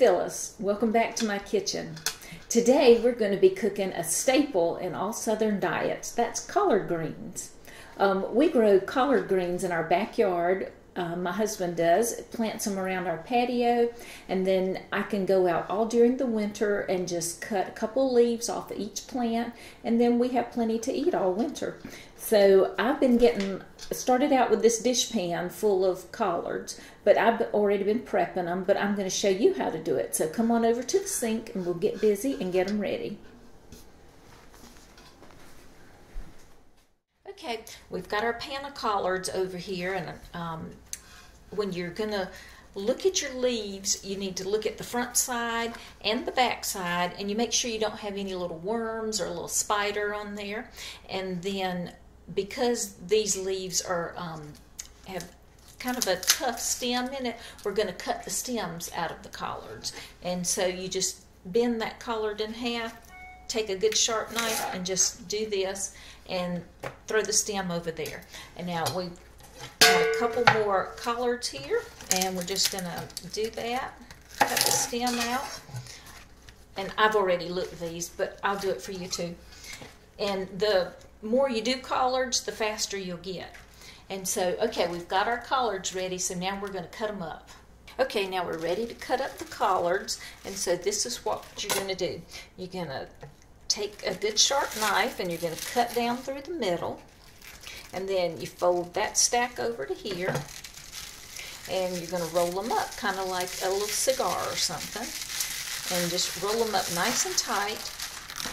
Phyllis. Welcome back to my kitchen. Today we're going to be cooking a staple in all Southern diets. That's collard greens. We grow collard greens in our backyard. My husband does, plants them around our patio, and then I can go out all during the winter and just cut a couple leaves off of each plant, and then we have plenty to eat all winter. So I've been started out with this dish pan full of collards, but I've already been prepping them, but I'm going to show you how to do it. So come on over to the sink and we'll get busy and get them ready. Okay, we've got our pan of collards over here, and when you're going to look at your leaves, you need to look at the front side and the back side, and you make sure you don't have any little worms or a little spider on there. And then because these leaves are have kind of a tough stem in it, we're going to cut the stems out of the collards. And so you just bend that collard in half, take a good sharp knife and just do this and throw the stem over there. And now we got a couple more collards here, and we're just going to do that, cut the stem out. And I've already looked at these, but I'll do it for you too. And the more you do collards, the faster you'll get. And so, okay, we've got our collards ready, so now we're going to cut them up. Okay, now we're ready to cut up the collards, and so this is what you're going to do. You're going to take a good sharp knife, and you're going to cut down through the middle, and then you fold that stack over to here, and you're going to roll them up, kind of like a little cigar or something, and just roll them up nice and tight.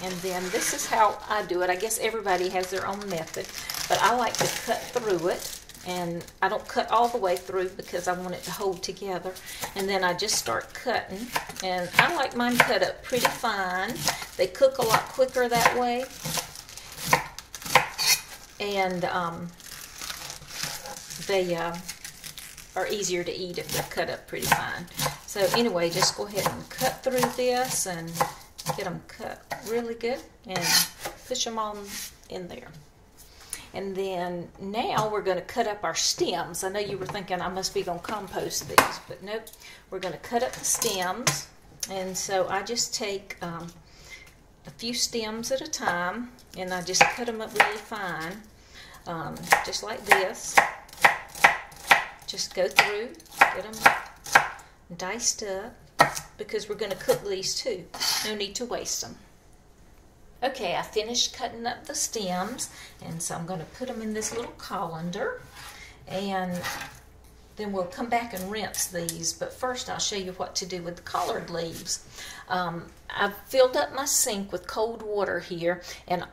And then this is how I do it. I guess everybody has their own method, but I like to cut through it, and I don't cut all the way through because I want it to hold together. And then I just start cutting, and I like mine cut up pretty fine. They cook a lot quicker that way, and they are easier to eat if they're cut up pretty fine. So anyway, just go ahead and cut through this and get them cut really good and push them on in there. And then now we're going to cut up our stems. I know you were thinking I must be going to compost these, but nope. We're going to cut up the stems. And so I just take a few stems at a time, and I just cut them up really fine, just like this. Just go through, get them diced up, because we're going to cook these too. No need to waste them. Okay, I finished cutting up the stems, and so I'm going to put them in this little colander, and then we'll come back and rinse these. But first I'll show you what to do with the collard leaves. I've filled up my sink with cold water here, and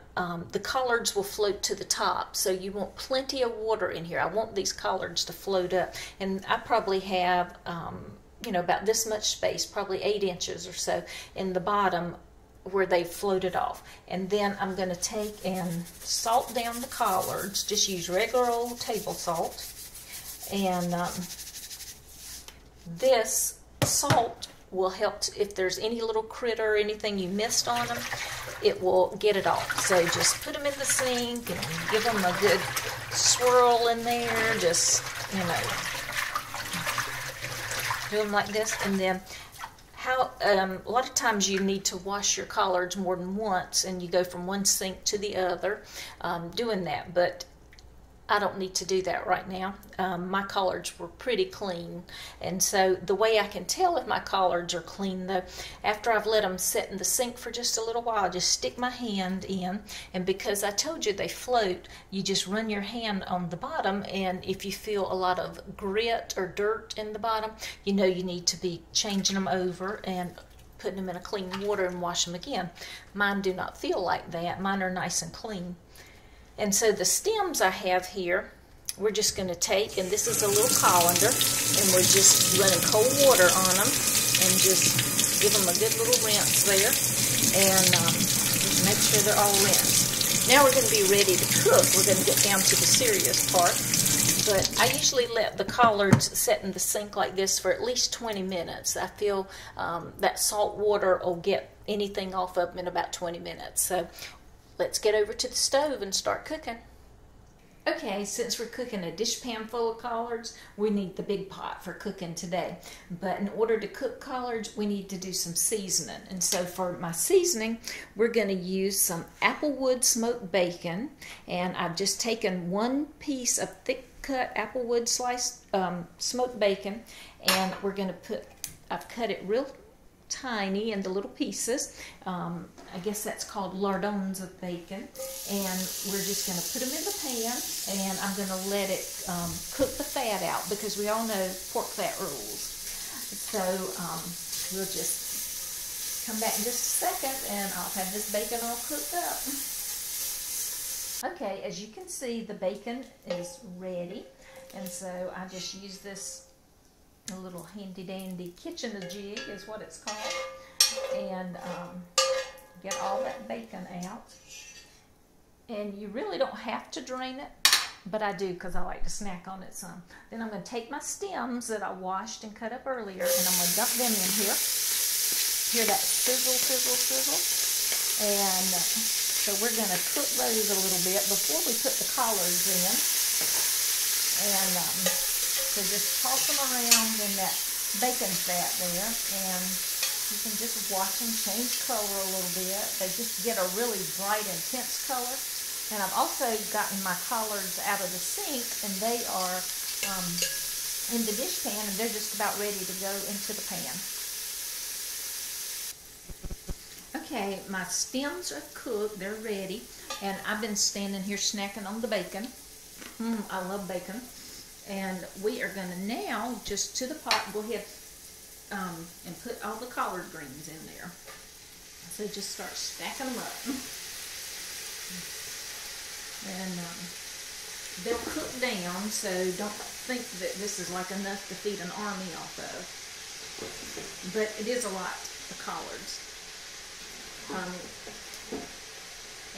the collards will float to the top, so you want plenty of water in here. I want these collards to float up, and I probably have you know, about this much space, probably 8 inches or so in the bottom where they floated off. And then I'm going to take and salt down the collards. Just use regular old table salt. And this salt will help if there's any little critter or anything you missed on them, it will get it off. So just put them in the sink and give them a good swirl in there. Just, you know, do them like this. And then a lot of times you need to wash your collards more than once, and you go from one sink to the other doing that, but I don't need to do that right now. My collards were pretty clean, and so the way I can tell if my collards are clean, though, after I've let them sit in the sink for just a little while, I just stick my hand in, and because I told you they float, you just run your hand on the bottom, and if you feel a lot of grit or dirt in the bottom, you know you need to be changing them over and putting them in a clean water and wash them again. Mine do not feel like that. Mine are nice and clean. And so the stems I have here, we're just going to take, and this is a little colander, and we're just running cold water on them, and just give them a good little rinse there, and just make sure they're all rinsed. Now we're going to be ready to cook. We're going to get down to the serious part, but I usually let the collards sit in the sink like this for at least 20 minutes. I feel that salt water will get anything off of them in about 20 minutes. So let's get over to the stove and start cooking. Okay, since we're cooking a dish pan full of collards, we need the big pot for cooking today. But in order to cook collards, we need to do some seasoning. And so for my seasoning, we're going to use some applewood smoked bacon. And I've just taken one piece of thick cut applewood sliced smoked bacon. And we're going to I've cut it real tiny into little pieces. I guess that's called lardons of bacon, and we're just going to put them in the pan, and I'm going to let it cook the fat out, because we all know pork fat rules. So we'll just come back in just a second and I'll have this bacon all cooked up. Okay, as you can see, the bacon is ready, and so I just use this a little handy dandy kitchen jig is what it's called, and get all that bacon out. And you really don't have to drain it, but I do because I like to snack on it some. Then I'm going to take my stems that I washed and cut up earlier, and I'm going to dump them in here. Hear that sizzle, sizzle, sizzle? And so we're going to cook those a little bit before we put the collards in. And so just toss them around in that bacon fat there, and you can just watch them change color a little bit. They just get a really bright, intense color. And I've also gotten my collards out of the sink, and they are in the dish pan, and they're just about ready to go into the pan. Okay, my stems are cooked, they're ready, and I've been standing here snacking on the bacon. I love bacon. And we are going to now, just to the pot, go ahead and put all the collard greens in there. So just start stacking them up. And they'll cook down, so don't think that this is like enough to feed an army off of. But it is a lot, the collards.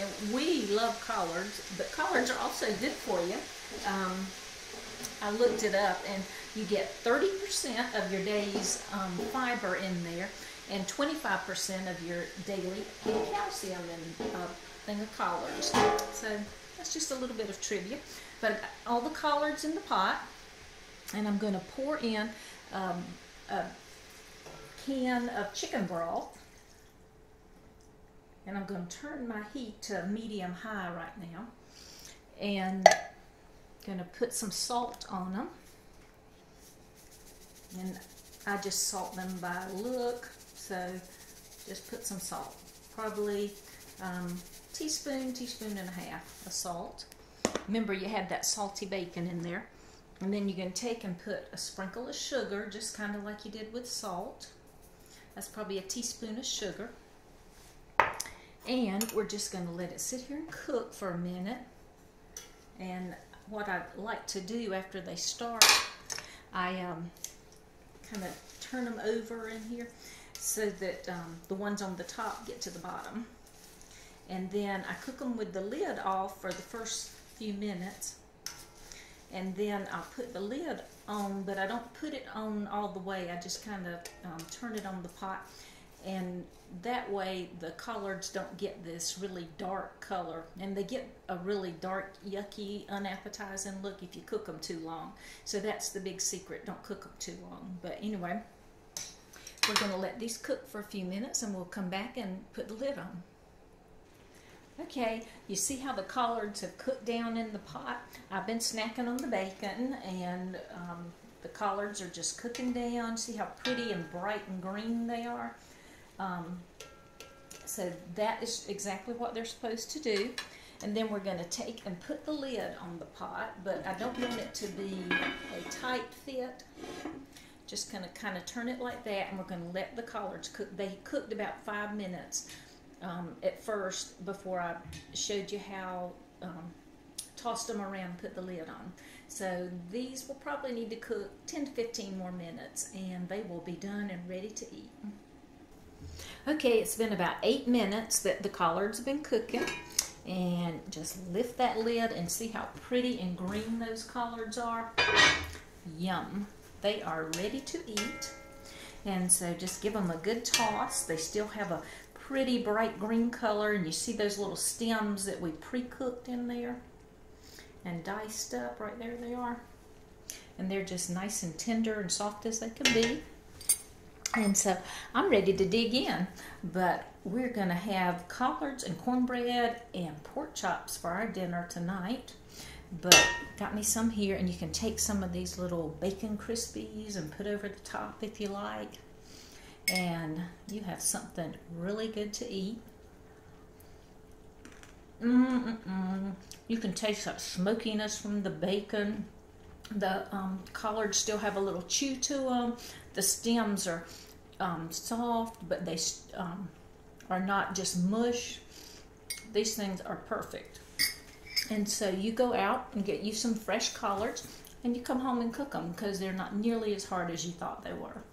And we love collards, but collards are also good for you. I looked it up, and you get 30% of your day's fiber in there, and 25% of your daily calcium in a thing of collards. So that's just a little bit of trivia. But I got all the collards in the pot, and I'm going to pour in a can of chicken broth, and I'm going to turn my heat to medium-high right now, and going to put some salt on them, and I just salt them by look, so just put some salt, probably teaspoon and a half of salt. Remember, you had that salty bacon in there. And then you're going to take and put a sprinkle of sugar, just kind of like you did with salt. That's probably a teaspoon of sugar. And we're just going to let it sit here and cook for a minute. And what I like to do after they start, I kind of turn them over in here so that the ones on the top get to the bottom. And then I cook them with the lid off for the first few minutes. And then I'll put the lid on, but I don't put it on all the way. I just kind of turn it on the pot. And that way the collards don't get this really dark color, and they get a really dark, yucky, unappetizing look if you cook them too long. So that's the big secret, don't cook them too long. But anyway, we're going to let these cook for a few minutes, and we'll come back and put the lid on. Okay, you see how the collards have cooked down in the pot? I've been snacking on the bacon, and the collards are just cooking down. See how pretty and bright and green they are? So that is exactly what they're supposed to do. And then we're going to take and put the lid on the pot, but I don't want it to be a tight fit. Just going to kind of turn it like that, and we're going to let the collards cook. They cooked about 5 minutes at first before I showed you how tossed them around and put the lid on. So these will probably need to cook 10 to 15 more minutes, and they will be done and ready to eat. Okay, it's been about 8 minutes that the collards have been cooking, and just lift that lid and see how pretty and green those collards are. Yum. They are ready to eat, and so just give them a good toss. They still have a pretty bright green color, and you see those little stems that we pre-cooked in there. and diced up. Right there they are. And they're just nice and tender and soft as they can be. And so I'm ready to dig in, but we're gonna have collards and cornbread and pork chops for our dinner tonight. But got me some here, and you can take some of these little bacon crispies and put over the top if you like. And you have something really good to eat. You can taste that smokiness from the bacon. The collards still have a little chew to them. The stems are soft, but they are not just mush. These things are perfect. And so you go out and get you some fresh collards, and you come home and cook them because they're not nearly as hard as you thought they were.